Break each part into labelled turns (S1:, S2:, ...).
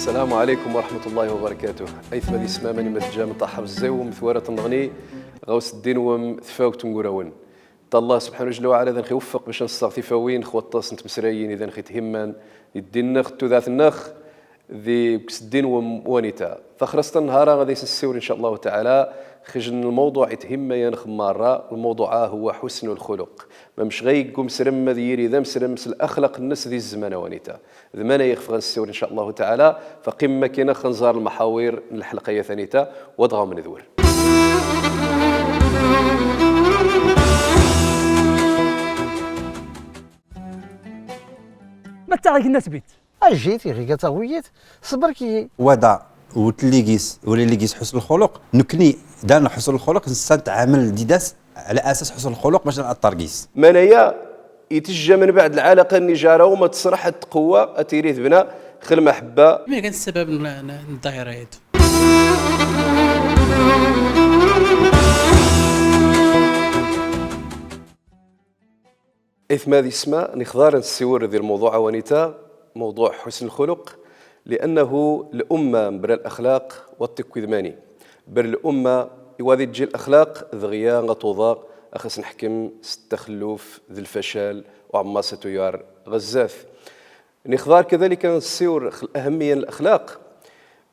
S1: السلام عليكم ورحمة الله وبركاته. أيث مدي اسمه ماني متجا مطحب الزوم ثوارة النغني غوس الدين وم ثفاوت تنقراون. الله سبحانه جل وعلا ذا نخوفق باش نستغثي فاوين خوطاس نت مسرايين إذا نخيت همان الدين نخ ذات النخ ذي بكس الدين وانيتا فخرست النهار غادي نسيور إن شاء الله تعالى خجن الموضوع يتهم ينخ مرة الموضوع هو حسن الخلق ما مش غيقوم سرم ذيري ذا مسرم الأخلاق الناس ذي الزمان وانيتا ذمانا يخف غنسيور إن شاء الله تعالى فقمة كنا خنزار المحاور الحلقية ثانيتا وضغى من ذور.
S2: ما تعرف الناس بيت
S3: اجيتي غير كتغويت صبر كي
S4: ودا وتليقيس ولا ليقيس حسن الخلق نكني دانا حسن الخلق نستنت عامل ديداس على اساس حسن الخلق باش الطرقيس
S1: منايا يتجا من بعد العلاقه النجاره وما تصرحت قوه اتيريث بنا خل محبه
S5: ما كان السبب الدائره هاد
S1: إثم هذه اسماء نخضار نسيور ذي الموضوع ونيتا موضوع حسن الخلق لأنه الأمة بر الأخلاق والتكويذماني بر الأمة يواذي تجي الأخلاق ذغيا غطوضا أخس نحكم ستخلوف ذي الفشل وعماسة يار غزاف نخضار كذلك نسيور أهمية الأخلاق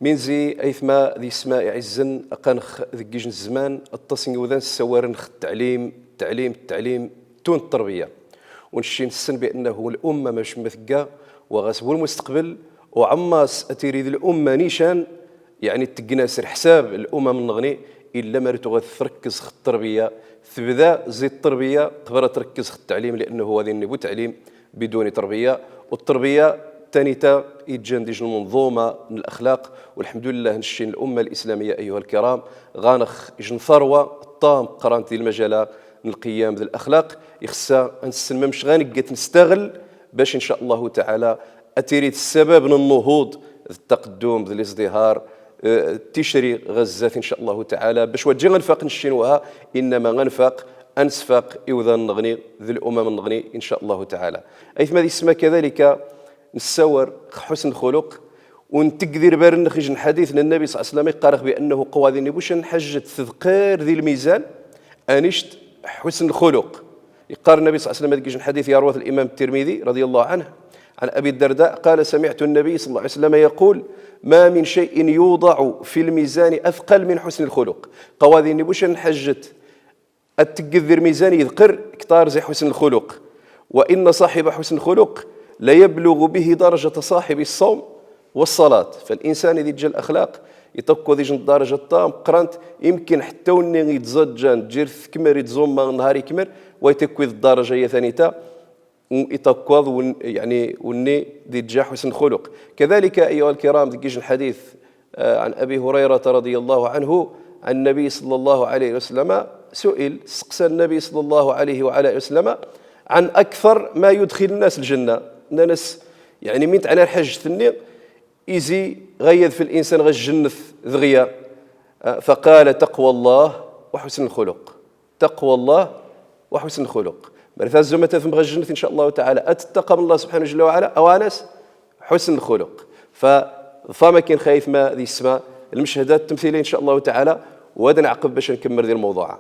S1: من زي أيثما ذي اسماء عزن أقنخ ذي الزمان التصني وذان السوارنخ التعليم تون التربية ونشين السن بأنه الأمة مش مثقة وغاسبو المستقبل وعماس أتيري ذي الأمة نيشان يعني تقناسر حساب الأمم النغني إلا ما تركز في التربية ثبدا زي التربية قبل تركز في التعليم لأنه هو ذي النبو تعليم بدون تربية والتربية تانيتا يتجندج المنظومة من الأخلاق والحمد لله نشين الأمة الإسلامية أيها الكرام غانخ جن ثروة الطام قرانت ذي المجالة من القيام ذي الأخلاق يخصها نسلم مش غانقت نستغل باش إن شاء الله تعالى أتيريت السبب من النهوض التقدم ذي الازدهار تشري غزات إن شاء الله تعالى باش وجه غنفاق نشينوها إنما غنفاق أنسفاق إوذان النغني ذي الأمم النغني إن شاء الله تعالى أيثما ذي اسمها كذلك نسور حسن الخلق ونتقذر بارن خرج الحديث النبي صلى الله عليه وسلم يقارخ بأنه قواذي نبوش نحجة تذكير ذي الميزان أنشت حسن الخلق يقال النبي صلى الله عليه وسلم الحديث يروى الإمام الترمذي رضي الله عنه عن أبي الدرداء قال سمعت النبي صلى الله عليه وسلم يقول ما من شيء يوضع في الميزان أثقل من حسن الخلق قواذي نبوش نحجة التقذر ميزان يذكر كتار زي حسن الخلق وإن صاحب حسن الخلق لا يبلغ به درجة صاحب الصوم والصلاة فالإنسان إذا جاء الأخلاق يطكو ذي جن درجة الطام قرنت يمكن حتى وني يتزجان جيرث كمر يتزوم نهار كمر ويتكوي الدرجة هي ثانيتا يتكوض يعني وني ذي جا حسن الخلق كذلك أيها الكرام ذي الحديث عن أبي هريرة رضي الله عنه عن النبي صلى الله عليه وسلم سئل سقسى النبي صلى الله عليه وعلى وسلم عن أكثر ما يدخل الناس الجنة الناس يعني من على الحج ثني إيزي غيظ في الإنسان غجنث ذغيا فقال تقوى الله وحسن الخلق تقوى الله وحسن الخلق مرثا الزمة ثم غجنث إن شاء الله تعالى أتتقى من الله سبحانه جل وعلا أوانس حسن الخلق فما كان خايف ما ذي السماء المشهدات التمثيلية إن شاء الله تعالى وهذا نعقب باش نكمل ذي الموضوع.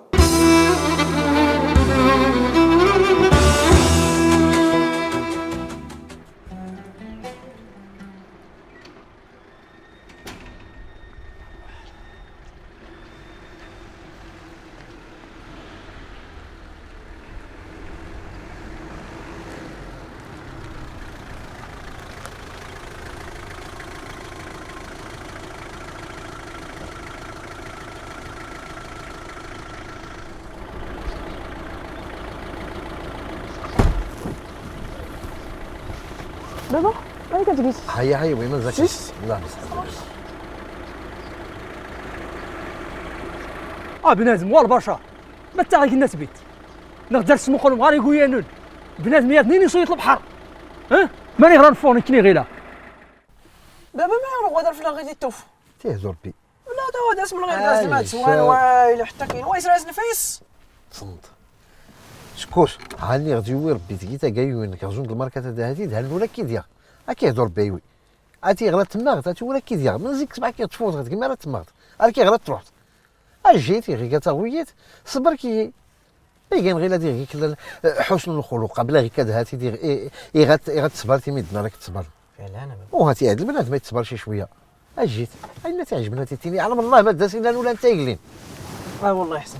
S2: بابا أنا كتجلس
S3: هيا وين مازال الله يسعدك
S2: بنادم والبشر ما تعرف الناس بيت نقدر نسمو لهم غير يقويانون بنادم يا اثنين يصيط البحر ماني غير نفوني كني غيلا
S6: بابا ما هو غادر في لاغي التوف
S3: تيهزر بي
S6: لا تا هذا اسم الغير داز ما تسوان وايل حتى كاين وايس راس نفيس
S3: صمت شكون هاني غادي يوي ربي تجي تا كايون كرجون الماركه هذه هانو ولا كي ديا كيهضر بيوي اتي غلط تماغت اتي ولا كي ديال من زيك تبع كي تفوت غير كيما راه تماغت كي غلط تروح اجيتي غير كتغويت صبر كي كاين غير دير غير حسن الخلق بلا غير كدهاتي دير غتصبر تيمدنا راك تصبر
S6: فعلا انا
S3: وهاتي هاد البنات ما يتصبر شي شويه اجيت اين تعجبنا تيتيني على الله ما داسينا ولا انت يقلين
S6: والله يحسن.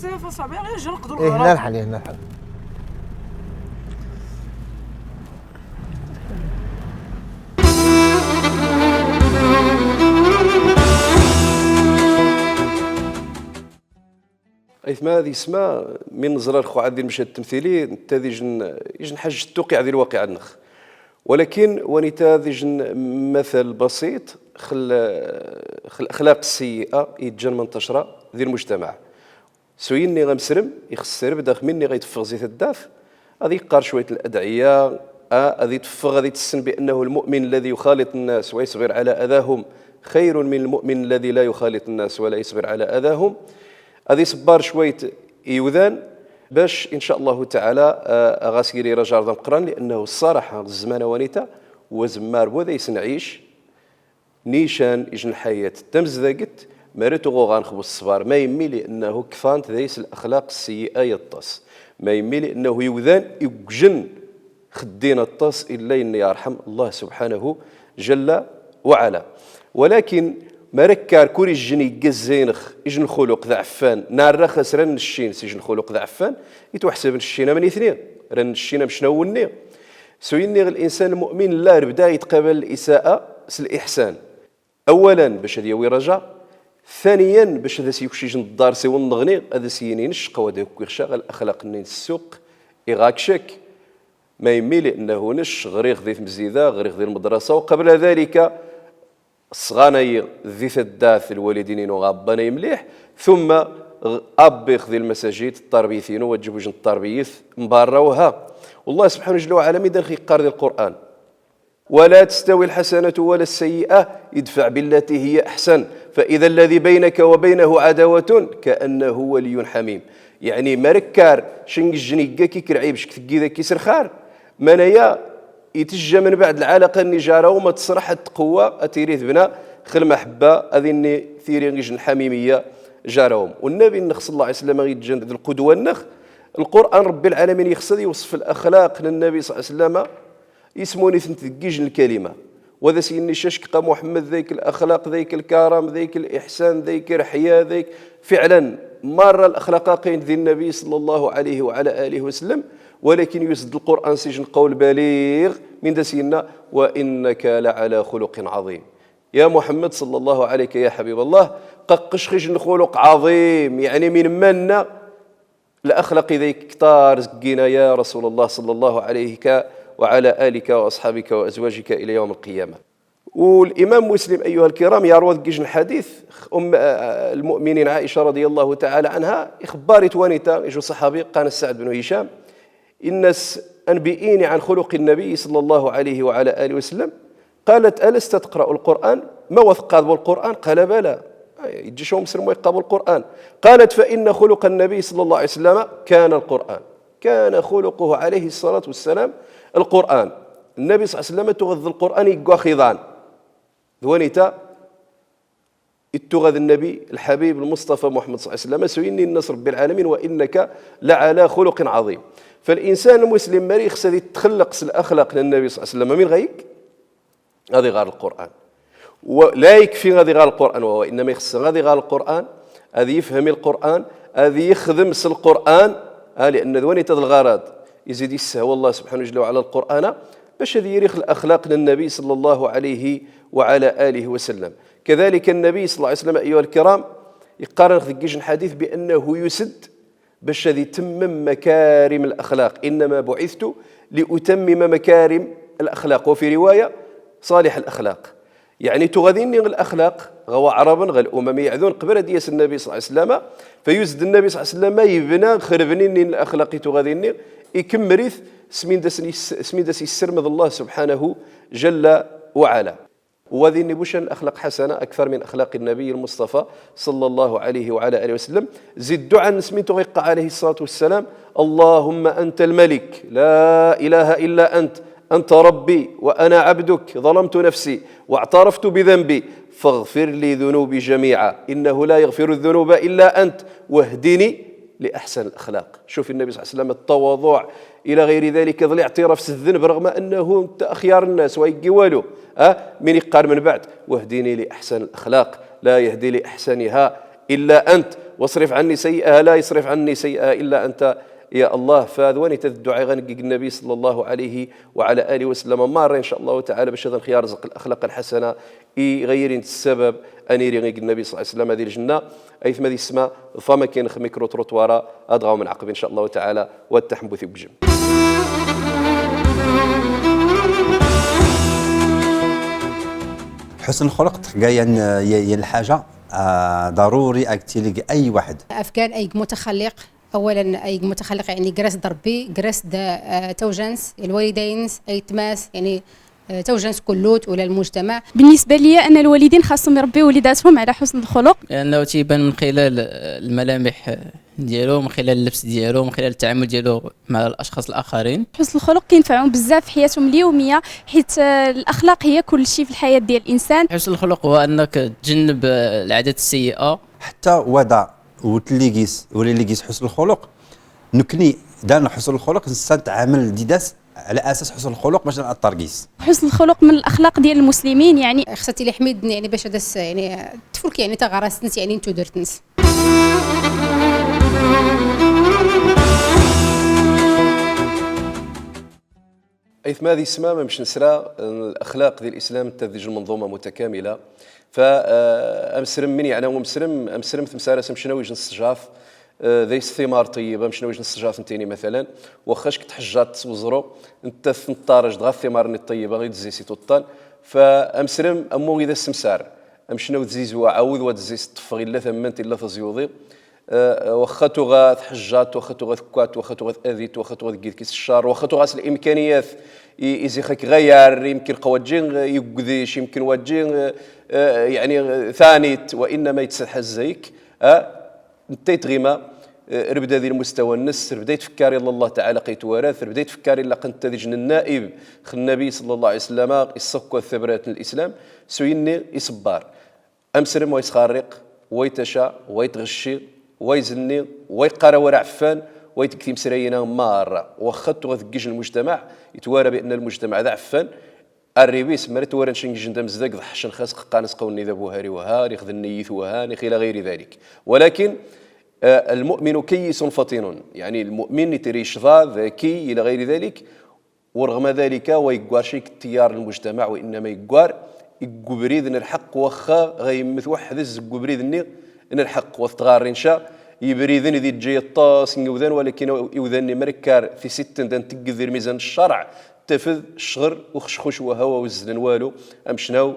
S6: بزاف اصاحبي غير نجي نقدروا
S3: هنا الحل هنا الحل
S1: ايثما هذه اسمها من نظرة الخوع ديال المشهد التمثيلي انت يجن حاج التوقيع ديال الواقع النخ ولكن ونيتا ديجن مثل بسيط خل الاخلاق السيئه يتجن منتشره ديال المجتمع سويني غمسرم يخسر بداخ مني غيتفغ زيت الداف غادي يقار شويه الادعيه غادي يتفغ غادي تسن بانه المؤمن الذي يخالط الناس ويصبر على اذاهم خير من المؤمن الذي لا يخالط الناس ولا يصبر على اذاهم غادي يصبر شويه يوذان باش ان شاء الله تعالى غاسيري رجع مقران لانه الصراحه الزمان ونيتا وزمار بوذا يسنعيش نيشان يجن الحياه تمز ذاقت مرتو غانخبو الصبار ما يمي لانه كفانت ذيس الاخلاق السيئه يطاس ما يمي لانه يوذان يجن خدينا الطاس الا ان يرحم الله سبحانه جل وعلا ولكن مركار كوري الجني جزينخ يجن خلق ذا عفان نار رخص رن الشين سيجن خلق ذا عفان يتوحسب الشين من اثنين رن الشين مشنو الني سويني الانسان المؤمن لا بدا يتقبل الاساءه الاحسان اولا باش هذا يوي رجا ثانيا باش هذا سيكشي جن الدار سي ونغني هذا سينين الشقا وداك يخشى الاخلاق نين السوق يغاكشك ما يمي لانه نش غريغ ذي مزيده غريغ ذي المدرسه وقبل ذلك صغاني ذي الداث الوالدين وغاباني مليح ثم اب يخذي المساجد التربيثين وجبوا جن التربيث مباروها والله سبحانه جل وعلا ميدان خي قاري القران ولا تستوي الحسنه ولا السيئه ادفع بالتي هي احسن فاذا الذي بينك وبينه عداوه كانه ولي حميم يعني مركار شنق الجنيقه كي كرعيب شك تقي ذاك يسرخار منايا يتجى من بعد العلاقه النجاره وما تصرح التقوى اتيريث بنا خل محبه اذني ثيرين جن الحميميه جارهم والنبي صلى الله عليه وسلم يتجند القدوه النخ القران رب العالمين يخصد يوصف الاخلاق للنبي صلى الله عليه وسلم يسموني ثنتجيج الكلمه وذا سيني ششك محمد ذيك الاخلاق ذيك الكرم ذيك الاحسان ذيك الحياه ذيك فعلا مره الاخلاقين ذي النبي صلى الله عليه وعلى اله وسلم ولكن يسد القرآن سجن قول بليغ من دسينا وإنك لعلى خلق عظيم يا محمد صلى الله عليك يا حبيب الله ققش خجن خلق عظيم يعني من منا الأخلاق ذيك كتار زقينا يا رسول الله صلى الله عليك وعلى آلك وأصحابك وأزواجك إلى يوم القيامة والإمام مسلم أيها الكرام يروى جيجن حديث أم المؤمنين عائشة رضي الله تعالى عنها إخبار توانيتا يجو صحابي قال السعد بن هشام الناس أنبئيني عن خلق النبي صلى الله عليه وعلى آله وسلم قالت ألست تقرأ القرآن ما وثق القرآن قال بلى يجي شو مسلم ويقابل القرآن قالت فإن خلق النبي صلى الله عليه وسلم كان القرآن كان خلقه عليه الصلاة والسلام القرآن النبي صلى الله عليه وسلم تغذ القرآن يقوى خضان ذوانيتا اتغذ النبي الحبيب المصطفى محمد صلى الله عليه وسلم سويني النصر رب العالمين وإنك لعلى خلق عظيم فالإنسان المسلم مريخ سدي تخلق الأخلاق للنبي صلى الله عليه وسلم من غيك هذه غير القرآن ولا يكفي هذه غير القرآن وإنما يخص هذه غير القرآن هذه يفهم القرآن هذه يخدم القرآن لأن ذواني تد الغرض يزيد يسهو الله سبحانه وتعالى على القرآن باش هذه يريخ الأخلاق للنبي صلى الله عليه وعلى آله وسلم كذلك النبي صلى الله عليه وسلم أيها الكرام يقارن ذكيج الحديث بأنه يسد باش هذه تمم مكارم الأخلاق إنما بعثت لأتمم مكارم الأخلاق وفي رواية صالح الأخلاق يعني تغذيني الأخلاق غو عربا غير الأمم يعذون قبل دياس النبي صلى الله عليه وسلم فيزد النبي صلى الله عليه وسلم يبنى خربني الأخلاق تغذيني يكمريث سمين داس السرمذ الله سبحانه جل وعلا وهذه نبوش الأخلاق حسنة أكثر من أخلاق النبي المصطفى صلى الله عليه وعلى آله وسلم. زيد دعاء سميتو غيقع عليه الصلاة والسلام: اللهم أنت الملك لا إله إلا أنت ربي وأنا عبدك ظلمت نفسي واعترفت بذنبي فاغفر لي ذنوبي جميعا إنه لا يغفر الذنوب إلا أنت واهدني لأحسن الأخلاق. شوف النبي صلى الله عليه وسلم التواضع إلى غير ذلك، ظل اعتراف الذنب رغم أنه أخيار الناس ويجي والو من يقال من بعد: واهدني لأحسن الأخلاق لا يهدي لأحسنها إلا أنت واصرف عني سيئها لا يصرف عني سيئها إلا أنت يا الله. فهذواني الدعاء غنقي النبي صلى الله عليه وعلى آله وسلم مارة إن شاء الله تعالى باش هذا الخيار رزق الأخلاق الحسنة غير السبب أن يري النبي صلى الله عليه وسلم هذه الجنة أيث ما ذي السماء فما كاين ميكرو تروتوارا أدغاو من عقب إن شاء الله تعالى والتحمث بجم.
S4: حسن الخلق يعني الحاجه ضروري اكتلق اي واحد.
S7: افكار اي متخلق، اولا اي متخلق يعني جرس ضربي جرس دا توجنس الوالدين اي تماس يعني توجنس كلوت ولا المجتمع.
S8: بالنسبه لي ان الوالدين خاصهم يربيو وليداتهم على حسن الخلق،
S5: لانه تيبان من خلال الملامح ديالو، من خلال اللبس ديالو، من خلال التعامل ديالو مع الاشخاص الاخرين.
S8: حسن الخلق كينفعهم بزاف في حياتهم اليوميه، حيت الاخلاق هي كل شيء في الحياه ديال الانسان.
S5: حسن الخلق هو انك تجنب العادات السيئه.
S4: حتى وضع وتليقيس ولا ليقيس حسن الخلق نكني دارنا حسن الخلق نسان تعامل ديداس على اساس حسن الخلق باش الطرقيس.
S8: حسن الخلق من الاخلاق ديال المسلمين، يعني
S7: خصتي لي حميد يعني باش هذا يعني تفرك يعني تغرستنس يعني انتو درتنس.
S1: أيث ما ذي اسمها ما مش نسرى الأخلاق ديال الإسلام تذج المنظومة متكاملة. فأمسرم مني أنا أمسرم ثمسارة مشناويج نسجاف ذي الثمار طيبة مشناويج نسجاف نتيني مثلا وخاش كتحجات وزرو أنت ثنطارج دغا الثمار الطيبة غير تزي سي توطال. فأمسرم أمو إذا السمسار أمشناو تزيز وعاود وتزيز طفغي إلا ثمنت إلا تزيوضي واخا تغا حجات واخا تغا ثكات واخا تغا اذيت واخا تغا كيد كيس الشار واخا تغا الامكانيات يزي خاك غير يمكن قواجين يقذيش يمكن واجين يعني ثانيت وانما يتسح الزيك انت تغيما ربدا ذي المستوى النس ربدا تفكاري الله تعالى قيت وراث ربدا تفكاري لا قنت ذي النائب خ النبي صلى الله عليه وسلم يسقوا الثبرات الاسلام سويني يصبار امسرم ويسخارق ويتشا ويتغشي ويزني ويقرا ورا عفان ويتكتم سرينا مارة وخط وثقيج المجتمع يتوارى بأن المجتمع ذا عفان الريبيس مرت ورا نشنج جندم زاك ضحشن خاص قانس قوني ذا بوهاري وهاري خذ النيث وهاني إلى غير ذلك. ولكن المؤمن كيس فطن، يعني المؤمن يتري شظى ذكي إلى غير ذلك، ورغم ذلك ويقوار شيء تيار المجتمع وإنما يقوار يقبريد الحق وخا غيمث واحد الزقبريد ان الحق وثغار انشاء يبريذن ذي جاي الطاس يوذن ولكن يوذن مركار في ست دان تقذر ميزان الشرع تفذ الشغر وخشخش وهو وزنن والو امشناو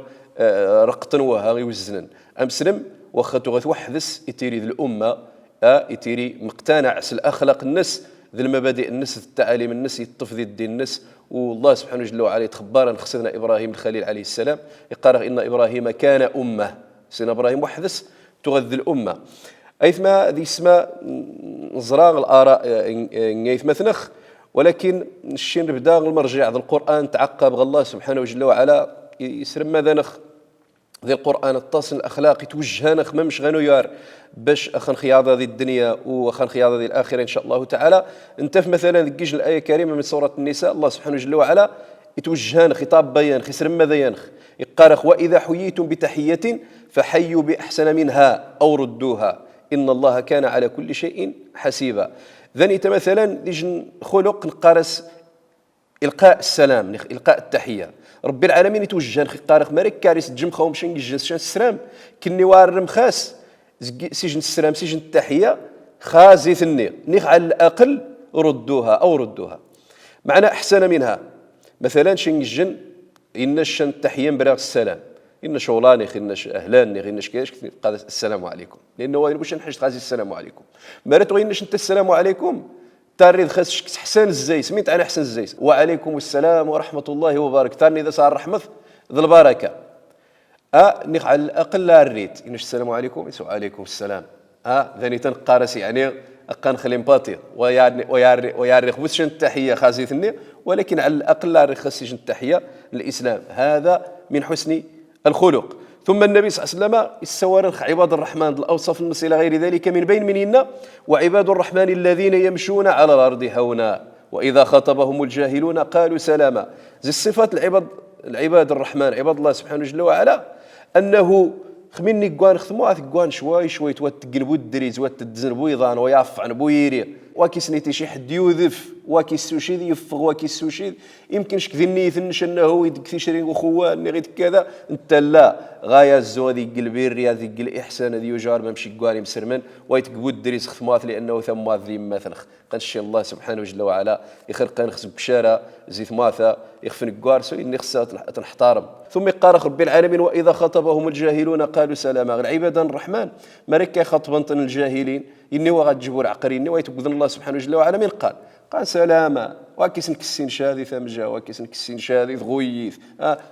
S1: رقطن وها وزنن امسلم واخا تغث وحدث يتيري ذي الامه يتيري مقتنع الاخلاق الناس ذي المبادئ الناس التعاليم الناس يطف ذي الدين الناس. والله سبحانه جل وعلا تخبارا خصنا ابراهيم الخليل عليه السلام يقرأ ان ابراهيم كان امه سيدنا ابراهيم وحدث تغذي الامه ايثما ذي اسماء نزراغ الاراء نيثما ثنخ. ولكن الشين بدا المرجع ذا القران تعقب الله سبحانه جل وعلا يسرم ماذا نخ ذي القران التصل الاخلاق يتوجه نخ ما مش غنو يار باش اخن خياضه ذي الدنيا واخن خياضه ذي الاخره ان شاء الله تعالى. انت في مثلا ذكيج الايه الكريمه من سوره النساء الله سبحانه جل وعلا يتوجهان خطاب بيان خسر ماذا ينخ يقارخ واذا حييتم بتحيه فحيوا باحسن منها او ردوها ان الله كان على كل شيء حسيبا. ذني مثلا لجن خلق نقارس القاء السلام القاء التحيه رب العالمين يتوجهان قارخ مارك كاريس جم خوم شن جنس السلام كني وارم خاس سجن السلام سجن التحيه خازي ثني نيخ على الاقل ردوها او ردوها معنى احسن منها. مثلا شنجن إن شن التحيه براغ السلام إن شولاني خنش أهلاني خنش كيش قال السلام عليكم لأنه وين باش نحش غازي السلام عليكم مرات وينش أنت السلام عليكم تاريخ خاص حسان الزي سميت أنا حسن الزي وعليكم السلام ورحمة الله وبركاته تاني إذا صار رحمة ذا البركة نيخ على الاقل لا ريت إن السلام عليكم وعليكم السلام ذاني تنقارس يعني أقان خلي مباطي وياري خبوش التحية خازيتني، ولكن على الأقل لا رخصيش التحية للإسلام. هذا من حسن الخلق. ثم النبي صلى الله عليه وسلم السوارخ عباد الرحمن الأوصاف النص إلى غير ذلك من بين منهن وعباد الرحمن الذين يمشون على الأرض هونا وإذا خاطبهم الجاهلون قالوا سلاما. زي الصفات العباد الرحمن عباد الله سبحانه جل وعلا أنه خميني كوان خدموا كوان شوي توتقنبو الدريز وتدزنبو يضان ويعفعن بويري وكيسنيتي شي حد يوذف وكيسوشيد يفغ وكيسوشيد يمكن شكذني ثنش انه يدك شرين وخوان اللي غير كذا انت لا غايه الزودي قلبي الرياض الاحسان ذي يجار ممشي كواري مسرمن ويتقبو الدريز خدمات لانه ثم ذي مثلخ قنشي الله سبحانه جل وعلا يخلق نخس بشاره زيت ماثا يخفن كوارسو اني خصها تنحترم. ثم يقال رب العالمين واذا خاطبهم الجاهلون قالوا سلاما. العباد الرحمن مركا خطبا الجاهلين اني وغتجبر عقريني ويتقذن الله سبحانه جل وعلا من قال سلاما وكيسن كسين شاذي ثمجا وكيسن كسين شاذي غويث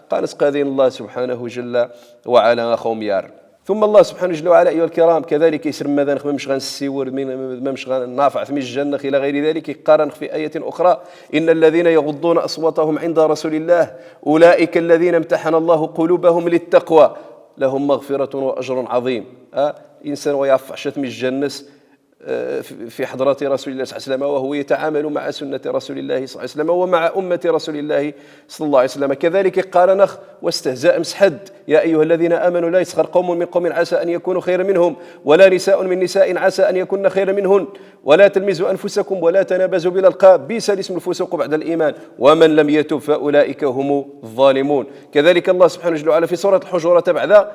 S1: قال اسقاذين الله سبحانه جل وعلا اخوم يار. ثم الله سبحانه جل وعلا ايها الكرام كذلك يسر ماذا نخ مش غنسيور من مش غنافع في الجنه الى غير ذلك قارن في ايه اخرى ان الذين يغضون اصواتهم عند رسول الله اولئك الذين امتحن الله قلوبهم للتقوى لهم مغفره واجر عظيم. انسان ويعفع شتم الجنس في حضرة رسول الله صلى الله عليه وسلم وهو يتعامل مع سنة رسول الله صلى الله عليه وسلم ومع أمة رسول الله صلى الله عليه وسلم. كذلك قال نخ واستهزاء مسحد يا أيها الذين آمنوا لا يسخر قوم من قوم عسى أن يكونوا خيرا منهم ولا نساء من نساء عسى أن يكون خيرا منهن ولا تلمزوا أنفسكم ولا تنابزوا بالألقاب بئس الاسم الفسوق بعد الإيمان ومن لم يتب فأولئك هم الظالمون. كذلك الله سبحانه وتعالى في سورة الحجرات بعد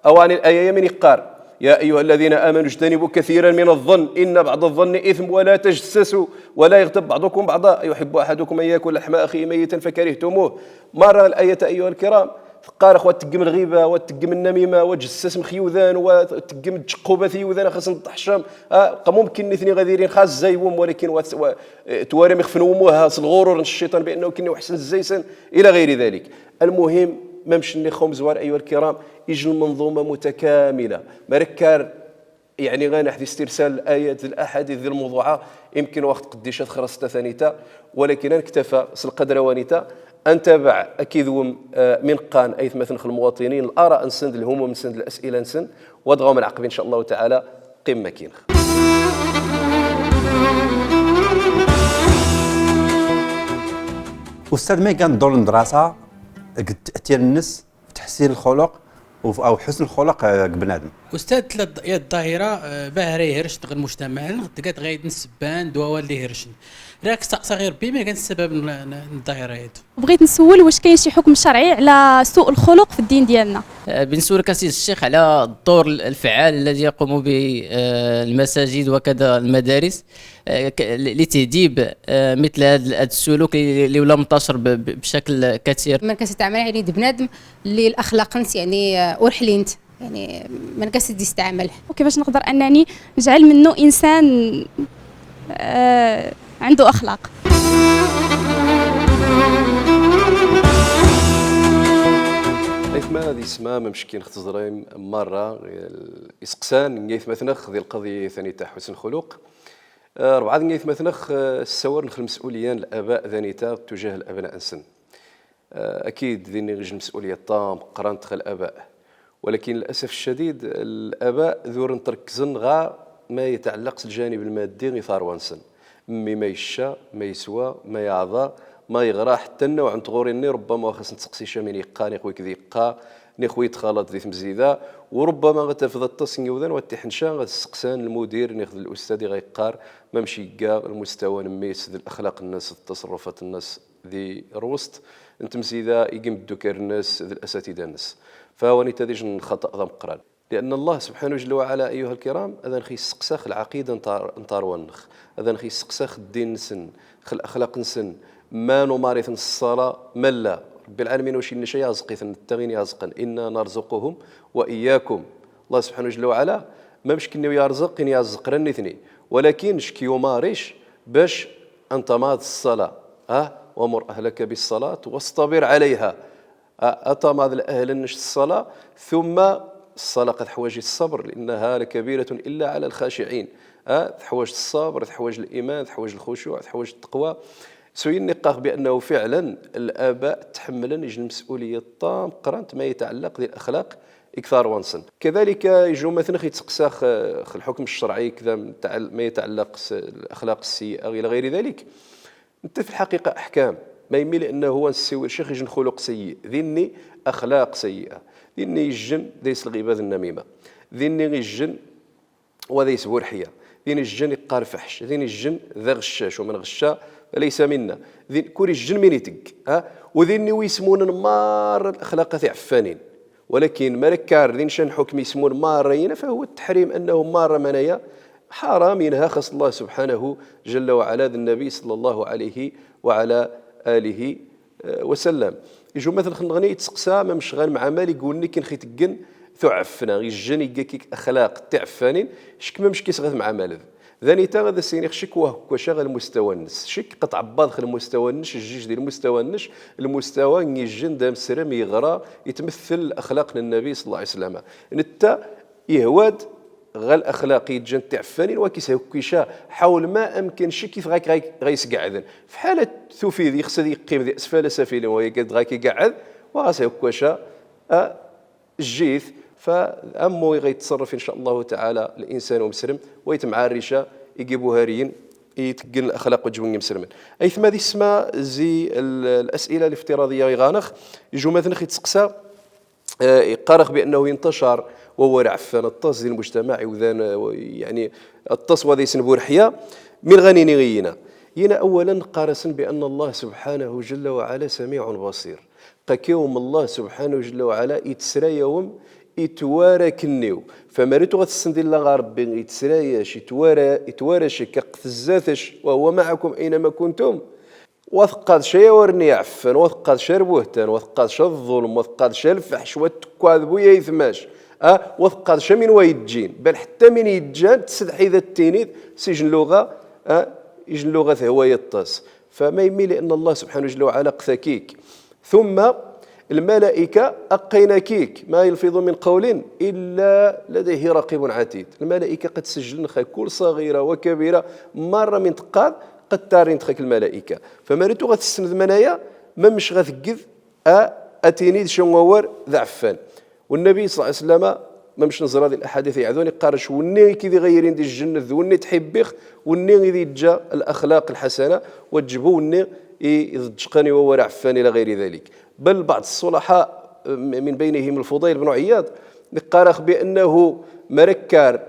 S1: أوان الآية يمن قال يا أيها الذين آمنوا اجتنبوا كثيرا من الظن إن بعض الظن إثم ولا تجسسوا ولا يغتب بعضكم بعضا يحب أحدكم أن يأكل لحم أخيه ميتا فكرهتموه. مرة الآية أيها الكرام قال أخوة تقم الغيبة وتقم النميمة وتجسس مخيوذان وتقم التشقوبة ثيوذان خاص نطحشم ممكن نثني غذيرين خاص زيوم ولكن تواري مخفنوموها الغرور الشيطان بأنه كني وحسن الزيسن إلى غير ذلك. المهم ممشي خوم زوار أيها الكرام يجي المنظومة متكاملة مركار يعني غنحدي استرسال الآيات الأحاديث الموضوعة يمكن وقت قديش خرصت ثانيتا ولكن اكتفى القدر وانيتا أنتبع أكيد من قان أيث مثل المواطنين الآراء نسند الهموم نسند الأسئلة نسند وادغوا من عقب إن شاء الله تعالى قمة كينخ.
S4: أستاذ ما كان دور الدراسة تأثير الناس تحسين الخلق او حسن الخلق بنادم.
S9: استاذ يا الظاهره باهري هرش تغ المجتمع قد غايد نسبان دوا اللي هرشن راك صغير بما كان السبب الظاهره هذه. بغيت نسول واش كاين شي حكم شرعي على سوء الخلق في الدين ديالنا؟
S5: بنسولك السيد الشيخ على الدور الفعال الذي يقوم به المساجد وكذا المدارس لتهذيب مثل هذا السلوك اللي ولا منتشر بشكل كثير.
S7: مركز تعمل يعني بنادم اللي الاخلاق يعني ورحلينت يعني مركز يستعمل
S8: وكيفاش نقدر انني نجعل منه انسان عنده اخلاق.
S1: ما هذه اسمها ممشكين اختصارين مرة إسقسان نيث مثنخ ذي القضية ثاني تاع حسن الخلق. ربعة نيث مثنخ السور نخل المسؤوليان الآباء ذانيتا تجاه الأبناء السن. أكيد ذي نغج المسؤولية الطام قران تخل الآباء ولكن للأسف الشديد الآباء ذور نتركزن غا ما يتعلق الجانب المادي غيثار وانسن ما يشا ما يسوى ما يعضى ما يغرى حتى النوع عن تغوريني ربما خاص نتسقسي شامين يقا نيخوي كذي يقا نيخوي تخالط ذي مزيده وربما غتفضل التصني وذن وتحنشا غتسقسان المدير ناخذ الاستاذ غيقار ما مشي كاع المستوى نميس ذي الاخلاق الناس التصرفات الناس ذي الوسط انت مزيده يقيم الدكر الناس ذي الاساتذه الناس فهو نتاديج الخطا ذا مقران لان الله سبحانه جل وعلا ايها الكرام اذا نخي سقساخ العقيده نطار ونخ اذا نخي سقساخ الدين نسن خل الاخلاق نسن ما نمارث الصلاة ملا رب العالمين وش إن شيء يزقيث التغين يزقن إنا نرزقهم وإياكم. الله سبحانه جل وعلا ما مش كني يرزق إن يزق رنثني ولكن شكي يمارش باش أنت ماض الصلاة ومر أهلك بالصلاة واصطبر عليها أتى هذا الأهل نش الصلاة ثم الصلاة قد حواج الصبر لأنها لكبيرة إلا على الخاشعين. تحواج الصبر، تحواج الإيمان، تحواج الخشوع، تحواج التقوى. سوين نقاق بأنه فعلا الآباء تحملن يجن المسؤولية الطام قرنت ما يتعلق بالأخلاق إكثار وانصن. كذلك يجو مثلا يتسقساخ الحكم الشرعي كذا ما يتعلق الأخلاق السيئة إلى غير ذلك. أنت في الحقيقة أحكام ما يميل أنه هو نسوي الشيخ يجن خلق سيء ذني أخلاق سيئة ذني يجن ديس الغيبة النميمة ذني يجن وذي يسبور حيا ذني الجن يقار فحش ذني الجن ذا غشاش ومن غشا ليس منا كل الجن من يتق وذني ويسمون مار الأخلاق عفانين ولكن ملكار ذين شان حكم يسمون مارين فهو التحريم أنه مار منايا حرام ينهى خص الله سبحانه جل وعلا ذي النبي صلى الله عليه وعلى آله وسلم. يجو مثلا خنغني يتسقسا ما مشغال مع مال يقولني كي نخي تقن ثعفنا يجن يقاكيك أخلاق تعفانين شك ما مش كيسغث مع مال ذاني تا هذا السيني شك وهو شغل المستوى النس شك قطع باضخ المستوى النش الجيج ديال المستوى النش المستوى يجن دام سرم يغرى يتمثل أخلاقنا النبي صلى الله عليه وسلم نتا يهواد غال اخلاقي يتجن تعفانين وكيس هكيشا حول ما امكن شي كيف غيسقعدن في حاله ثوفي ذي خص يقيم ذي اسفل سفيل وهي قد غاكي قعد وغاس هكوشا الجيث فامو غيتصرف ان شاء الله تعالى الانسان مسلم ويتمع الريشه يجيبوا هاريين يتقن الاخلاق وجوين مسلمين اي ثم هذه اسمها زي الاسئله الافتراضيه غانخ يجوا مثلا يتسقسا يقارخ بانه ينتشر وهو عفان الطاس ديال المجتمع وذان يعني الطاس وهذا يسنبور حيا من غنيني غينا ينا اولا قارسا بان الله سبحانه جل وعلا سميع بصير قاكيوم الله سبحانه جل وعلا يتسرى يوم يتوارى كنيو فمريتو غتسندي الله ربي يتسراياش يتوارى كقتزاتش وهو معكم اينما كنتم وثقاد شي ورني عفان وثقاد شر بوهتان وثقاد شر الظلم وثقاد شر الفحش وتكاذبو يثماش وثقاد شا من ويتجين بل حتى من يتجان تسدحي ذا التينيذ سجن لغه يجن لغه هو يطاس فما يميل ان الله سبحانه جل وعلا قثاكيك ثم الملائكه اقيناكيك ما يلفظ من قول الا لديه رقيب عتيد الملائكه قد سجلن كل صغيره وكبيره مره من تقاد قد تارين تخيك الملائكه فما ريتو غتسند منايا ما مش غتقذ اتينيذ شنوور ذا عفان والنبي صلى الله عليه وسلم ما مش نزر هذه الاحاديث يعذوني قارش وني كي غيرين دي الجنه ذوني تحبخ وني غادي جا الاخلاق الحسنه وتجبو وني يضجقني وهو عفان الى غير ذلك بل بعض الصلحاء من بينهم الفضيل بن عياض قارخ بانه مركار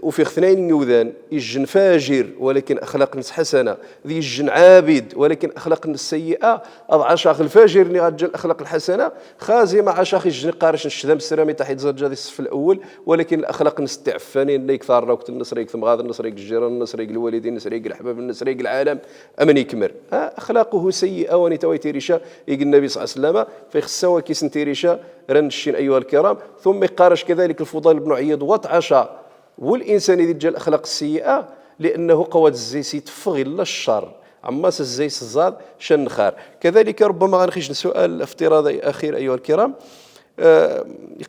S1: وفي اثنين يوذان يجن فاجر ولكن اخلاق ناس حسنه ذي يجن عابد ولكن اخلاق ناس سيئه عشاق الفاجر اللي غتجي الاخلاق الحسنه خازي مع عشاق يجن قارش الشدام السرامي تحت زرجه الصف الاول ولكن الاخلاق ناس تعفانين اللي يكثر وقت النصر يكثم غاض النصر الجيران النصر الوالدين النصر الاحباب النصر العالم امن يكمر اخلاقه سيئه ونتويتي ريشه يقول النبي صلى الله عليه وسلم فيخسوا كيس ريشه رنشين ايها الكرام ثم يقارش كذلك الفضيل بن عياض وطعشا والانسان اذا جا الاخلاق السيئه لانه قوات الزيس يتفغ الا الشر عماس الزيس الزاد شن خار كذلك ربما غنخرج سؤال افتراضي اخير ايها الكرام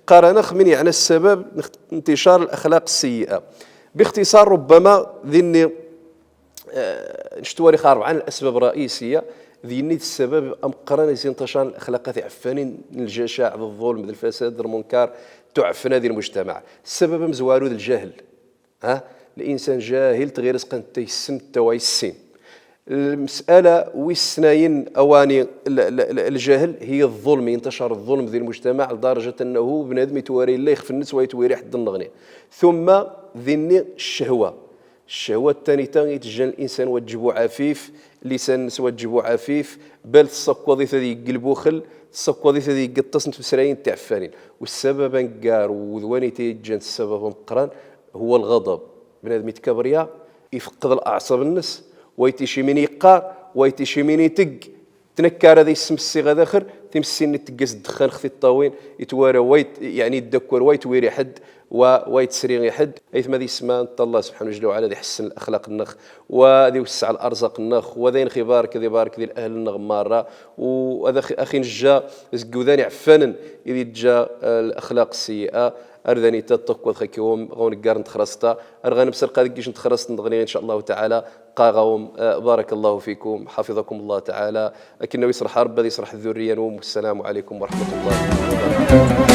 S1: قارنخ من يعني السبب انتشار الاخلاق السيئه باختصار ربما ذني نشتوري اربعه الاسباب الرئيسيه ذيني السبب ام قرن انتشار الاخلاقات عفانين الجشع الظلم الفساد المنكر تعفن هذه المجتمع السبب مزوالو الجهل الانسان جاهل تغير رزق تيسن تويسين المساله ويسناين اواني الجهل هي الظلم ينتشر الظلم في المجتمع لدرجه انه بنادم يتواري الله يخف الناس ويتواري حد النغني ثم ذني الشهوه الثانيه يتجن الانسان وجبو عفيف لسان وجبو عفيف بل تصك وظيفه يقلبو خل تصك وظيفه يقطس نتبسراين تعفانين والسبب انكار وذواني تيجن السبب مقران هو الغضب بنادم يتكبريا يفقد الاعصاب الناس ويتيشي من يقار ويتيشي من يتق تنكر هذا يسم الصيغه داخل تمسيني تقاس الدخان خفي الطاوين يتوارى ويت يعني يدكر ويت ويري حد ويت سريغ حد ايث ما ذي اسمان الله سبحانه جل وعلا يحسن الاخلاق النخ وذي يوسع الارزاق النخ وذي نخي بارك ذي بارك ذي الاهل النغ ماره وهذا اخي نجا زكوذاني عفانا اذا جا الاخلاق السيئه أرذني تطق وذخيكم غون قارن تخرستا أرغان بسر قادق جيش نتخرست نضغني إن شاء الله تعالى قاغوم بارك الله فيكم حفظكم الله تعالى لكنه يصرح رب يصرح الذرية والسلام عليكم ورحمة الله وبركاته.